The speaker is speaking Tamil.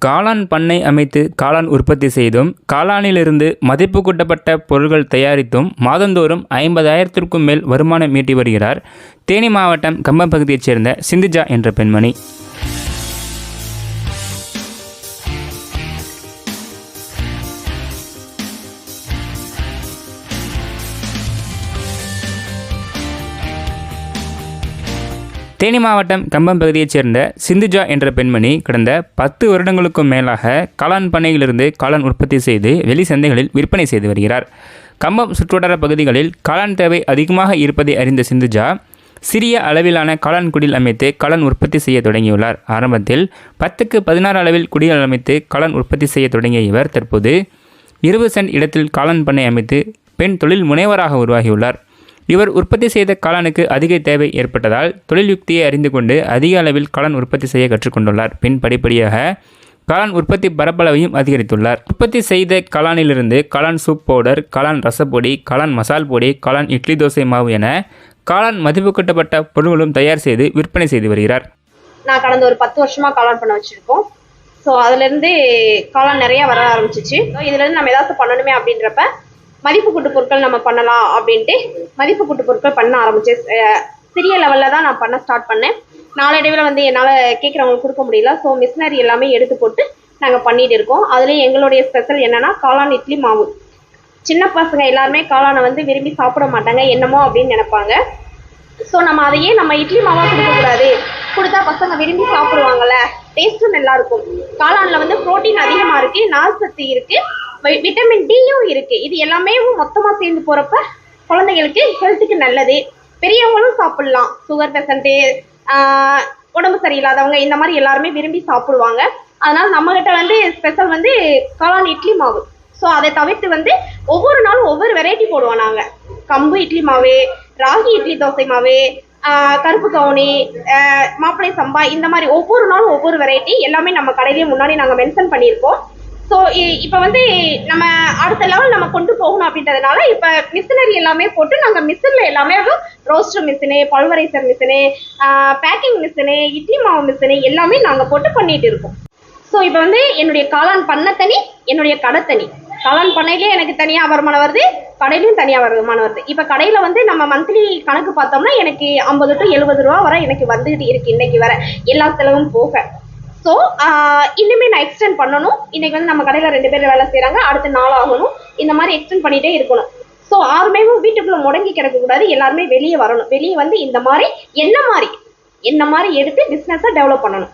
காளான் பண்ணை அமைத்து காளான் உற்பத்தி செய்தும் காளானிலிருந்து மதிப்பு கூட்டப்பட்ட பொருட்கள் தயாரித்தும் மாதந்தோறும் 50,000க்கும் மேல் வருமானம் ஈட்டி வருகிறார் தேனி மாவட்டம் கம்பம் பகுதியைச் சேர்ந்த சிந்துஜா என்ற பெண்மணி. தேனி மாவட்டம் கம்பம் பகுதியைச் சேர்ந்த சிந்துஜா என்ற பெண்மணி கடந்த 10 வருடங்களுக்கும் மேலாக காளான் பண்ணையிலிருந்து காளான் உற்பத்தி செய்து வெளி சந்தைகளில் விற்பனை செய்து வருகிறார். கம்பம் சுற்றுவட்டார பகுதிகளில் காளான் தேவை அதிகமாக இருப்பதை அறிந்த சிந்துஜா சிறிய அளவிலான காளான் குடில் அமைத்து காளான் உற்பத்தி செய்ய தொடங்கியுள்ளார். ஆரம்பத்தில் 10க்கு 16 அளவில் குடில் அமைத்து காளான் உற்பத்தி செய்ய தொடங்கிய இவர் தற்போது 20 சென்ட் இடத்தில் காளான் பண்ணை அமைத்து பெண் தொழில் முனைவராக உருவாகியுள்ளார். இவர் உற்பத்தி செய்த காளானுக்கு அதிக தேவை ஏற்பட்டதால் தொழில் யுக்தியை அறிந்து கொண்டு அதிக அளவில் காளான் உற்பத்தி செய்ய கற்றுக்கொண்டுள்ளார். பின் படிப்படியாக காளான் உற்பத்தி பரப்பளவையும் அதிகரித்துள்ளார். உற்பத்தி செய்த காளானிலிருந்து காளான் சூப் பவுடர், காளான் ரசப்பொடி, காளான் மசால் பொடி, காளான் இட்லி தோசை மாவு என காளான் மதிப்பு கூட்டப்பட்ட பொருட்களும் தயார் செய்து விற்பனை செய்து வருகிறார். நான் கடந்த ஒரு 10 வருஷமா காளான் பண்ண வச்சிருக்கோம். ஸோ அதுலேருந்து காளான் நிறைய வர ஆரம்பிச்சிச்சு. இதுலேருந்து நம்ம ஏதாச்சும் பண்ணணுமே அப்படின்றப்ப மதிப்பு கூட்டு பொருட்கள் நம்ம பண்ணலாம் அப்படின்ட்டு மதிப்பு கூட்டு பொருட்கள் பண்ண ஆரம்பிச்சேன். சிறிய லெவலில் தான் நான் பண்ண ஸ்டார்ட் பண்ணேன். நாளடைவில் வந்து என்னால் கேட்குறவங்களுக்கு கொடுக்க முடியல. ஸோ மிஷினரி எல்லாமே எடுத்து போட்டு நாங்கள் பண்ணிட்டு இருக்கோம். அதுலேயும் எங்களுடைய ஸ்பெஷல் என்னென்னா காளான் இட்லி மாவு. சின்ன பசங்க எல்லாருமே காளானை வந்து விரும்பி சாப்பிட மாட்டாங்க, என்னமோ அப்படின்னு நினைப்பாங்க. ஸோ நம்ம அதையே நம்ம இட்லி மாவாக கொடுக்கக்கூடாது, கொடுத்தா பசங்க விரும்பி சாப்பிடுவாங்கள்ல, டேஸ்ட்டும் நல்லாயிருக்கும். காளானில் வந்து ப்ரோட்டீன் அதிகமாக இருக்குது, நார் சத்து இருக்குது, விட்டமின் டியும் இருக்குது. இது எல்லாமே மொத்தமாக சேர்ந்து போகிறப்ப குழந்தைங்களுக்கு ஹெல்த்துக்கு நல்லது. பெரியவங்களும் சாப்பிட்லாம். சுகர் பேஷண்ட்டு, உடம்பு சரியில்லாதவங்க இந்த மாதிரி எல்லாருமே விரும்பி சாப்பிடுவாங்க. அதனால் நம்மகிட்ட வந்து ஸ்பெஷல் வந்து காளான் இட்லி மாவு. ஸோ அதை தவிர்த்து வந்து ஒவ்வொரு நாளும் ஒவ்வொரு வெரைட்டி போடுவோம். நாங்கள் கம்பு இட்லி மாவு, ராகி இட்லி தோசை மாவு, கருப்பு கவுனி, மாப்பிளை சம்பா, இந்த மாதிரி ஒவ்வொரு நாளும் ஒவ்வொரு வெரைட்டி எல்லாமே நம்ம கடையிலேயே முன்னாடி நாங்கள் மென்ஷன் பண்ணியிருக்கோம். ஸோ இப்போ வந்து நம்ம அடுத்த லெவல் நம்ம கொண்டு போகணும் அப்படின்றதுனால இப்போ மிஷினரி எல்லாமே போட்டு நாங்கள் மிஷினில் எல்லாமே roaster machine, pulverizer machine, packing machine, idli மாவு மிஷினு எல்லாமே நாங்கள் போட்டு பண்ணிகிட்டு இருக்கோம். ஸோ இப்போ வந்து என்னுடைய காளான் பண்ணை தனி, என்னுடைய கடை தனி. காளான் பண்ணையிலே எனக்கு தனியாக வருமானம் வருது, கடையிலையும் தனியாக வருமானம் வருது. இப்போ கடையில் வந்து நம்ம மந்த்லி கணக்கு பார்த்தோம்னா எனக்கு 50 to 70 ரூபா வரை எனக்கு வந்துகிட்டு இருக்குது இன்றைக்கி வர, எல்லா செலவும் போக. ஸோ இன்னுமே நான் எக்ஸ்டெண்ட் பண்ணணும். இன்றைக்கி வந்து நம்ம கடையில் 2 பேர் வேலை செய்கிறாங்க, அடுத்து 4 ஆகணும். இந்த மாதிரி எக்ஸ்டெண்ட் பண்ணிகிட்டே இருக்கணும். ஸோ யாருமே வீட்டுக்குள்ளே முடங்கி கிடக்கக்கூடாது, எல்லாருமே வெளியே வரணும். வெளியே வந்து இந்த மாதிரி என்ன மாதிரி எடுத்து பிஸ்னஸை டெவலப் பண்ணணும்.